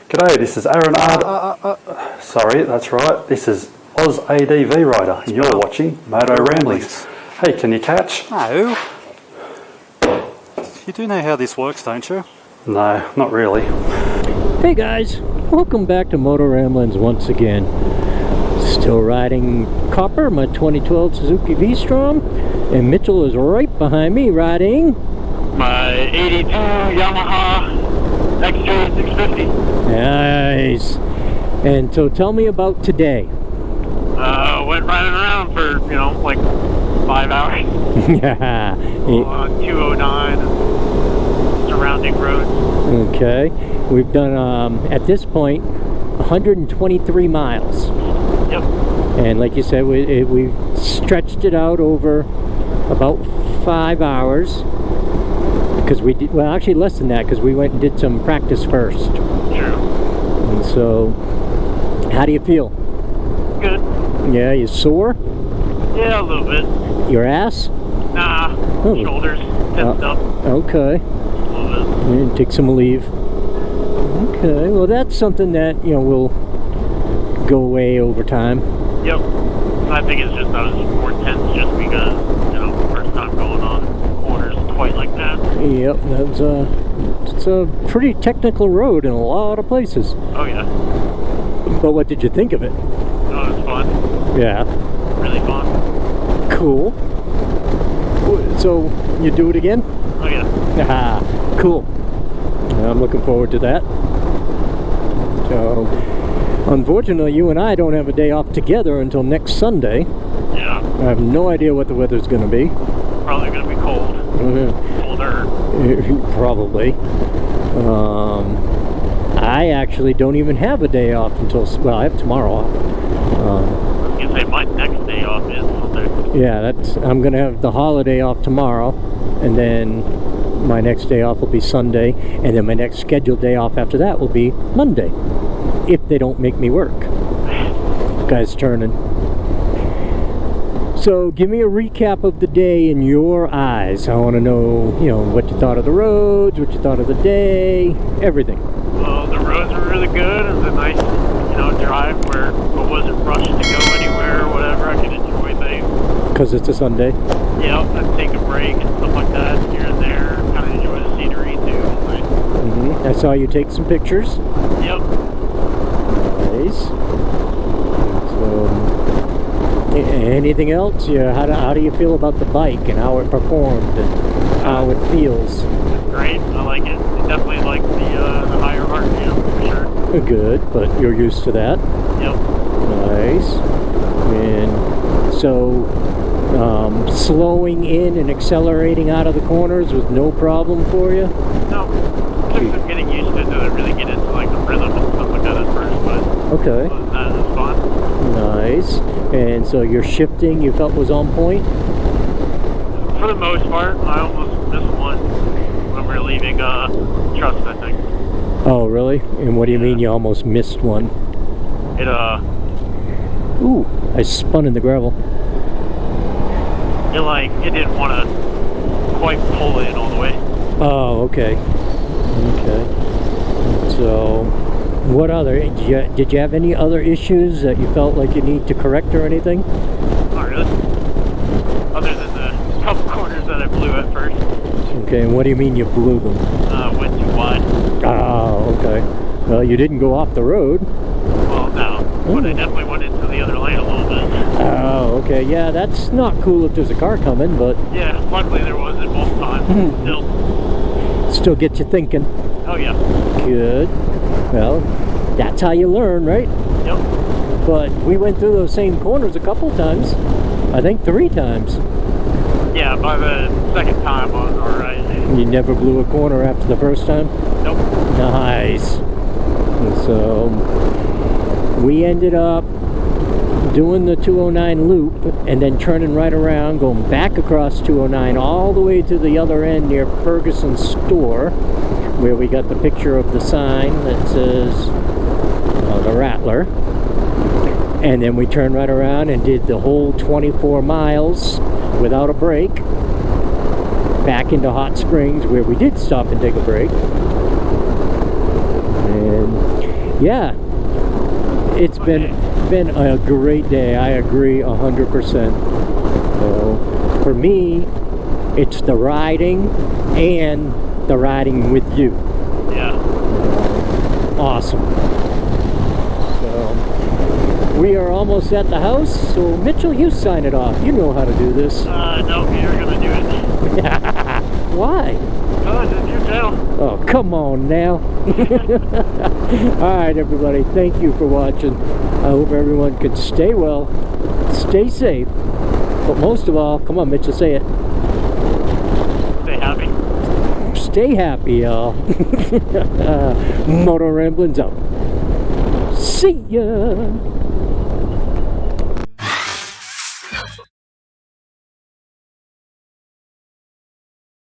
G'day, this is Aaron sorry, that's right. This is Oz ADV Rider, and you're watching Motoramblings. Hey, can you catch? No. You do know how this works, don't you? No, not really. Hey guys, welcome back to Motoramblings once again. Still riding Copper, my 2012 Suzuki VStrom, and Mitchell is right behind me riding my 82 Yamaha XJ 650. Nice. And so tell me about today. Went riding around for, like 5 hours. Yeah. 209 surrounding roads. Okay. We've done, at this point, 123 miles. Yep. And like you said, we stretched it out over about 5 hours. Because we did, well, actually less than that, because we went and did some practice first. True. And so, how do you feel? Good. Yeah, you sore? Yeah, a little bit. Your ass? Nah, shoulders, tensed up. Okay. A little bit. Take some leave. Okay, well that's something that, will go away over time. Yep. I think it's just, I was more tense just because, first time going on corners quite like that. Yep, it's a pretty technical road in a lot of places. Oh yeah. But what did you think of it? Oh, it was fun. Yeah. Really fun. Cool. So, you do it again? Oh yeah. Ah, cool. I'm looking forward to that. So, unfortunately, you and I don't have a day off together until next Sunday. Yeah. I have no idea what the weather's going to be. Probably going to be cold. Colder. Probably. I actually don't even have a day off until, well, I have tomorrow off. I was going to say my next day off is Sunday. Yeah, I'm going to have the holiday off tomorrow, and then my next day off will be Sunday, and then my next scheduled day off after that will be Monday, if they don't make me work. Guy's turning. So give me a recap of the day in your eyes. I want to know, what you thought of the roads, what you thought of the day, everything. Well, the roads were really good. It was a nice, drive where I wasn't rushed to go anywhere or whatever. I could enjoy things. Because it's a Sunday? Yeah, I'd take a break and stuff like that here and there. Kind of enjoy the scenery too. I saw you take some pictures. Yep. Nice. So, anything else? Yeah. How do you feel about the bike and how it performed and how it feels? It's great. I like it. I definitely like the higher RPM for sure. Good, but you're used to that. Yep. Nice. And so, slowing in and accelerating out of the corners was no problem for you? No. Took some getting used to it to really get into like the rhythm and stuff like that at first, but okay. Other than that, it was fun. Nice. And so your shifting you felt was on point? For the most part, I almost missed one when we were leaving Trust, I think. Oh, really? And what do you mean you almost missed one? Ooh, I spun in the gravel. It didn't want to quite pull in all the way. Oh, okay. Okay. So, what other, did you have any other issues that you felt like you need to correct or anything? Not really. Other than the couple corners that I blew at first. Okay, and what do you mean you blew them? Went too wide. Oh, okay. Well, you didn't go off the road. Well, no. But I definitely went into the other lane a little bit. Oh, okay. Yeah, that's not cool if there's a car coming, but... Yeah, luckily there wasn't both times. Still get you thinking. Oh, yeah. Good. Well, that's how you learn, right? Yep. But we went through those same corners a couple times. I think 3 times. Yeah, by the second time I was alright. You never blew a corner after the first time? Nope. Nice. And so we ended up doing the 209 loop and then turning right around, going back across 209 all the way to the other end near Ferguson's store, where we got the picture of the sign that says the Rattler. And then we turned right around and did the whole 24 miles without a break back into Hot Springs, where we did stop and take a break. And yeah, it's been a great day. I agree 100%. So for me, it's the riding and the riding with you. Yeah. Awesome. So we are almost at the house. So Mitchell, you sign it off. You know how to do this. No, you're gonna do it. Why? It's your channel. Oh, come on now. Alright everybody, thank you for watching. I hope everyone can stay well, stay safe, but most of all, come on Mitchell, say it. Stay happy. Stay happy, y'all. Motoramblings out. See ya.